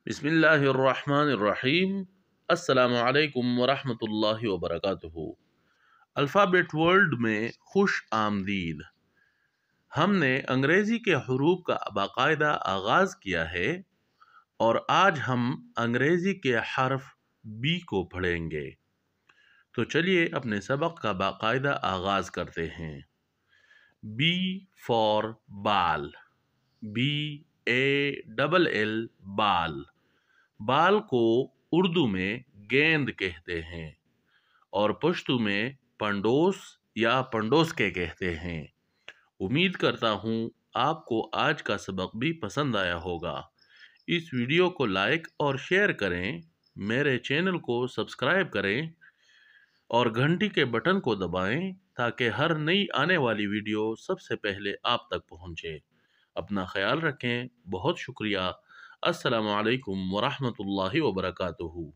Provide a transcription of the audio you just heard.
बिस्मिल्लाहिर्रहमानिर्रहीम। अस्सलामु अलैकुम वरहमतुल्लाहि वबरकातुहू। अल्फ़ाबेट वर्ल्ड में खुश आमदीद। हमने अंग्रेज़ी के हरूफ का बाकायदा आगाज़ किया है और आज हम अंग्रेज़ी के हर्फ बी को पढ़ेंगे। तो चलिए अपने सबक का बाकायदा आगाज़ करते हैं। बी फॉर बाल, BALL बाल। बाल को उर्दू में गेंद कहते हैं और पश्तो में पंडोस या पंडोस्के कहते हैं। उम्मीद करता हूँ आपको आज का सबक भी पसंद आया होगा। इस वीडियो को लाइक और शेयर करें, मेरे चैनल को सब्सक्राइब करें और घंटी के बटन को दबाएं ताकि हर नई आने वाली वीडियो सबसे पहले आप तक पहुंचे। अपना ख्याल रखें। बहुत शुक्रिया। अस्सलामु अलैकुम वरहमतुल्लाहि वबरकातुहू।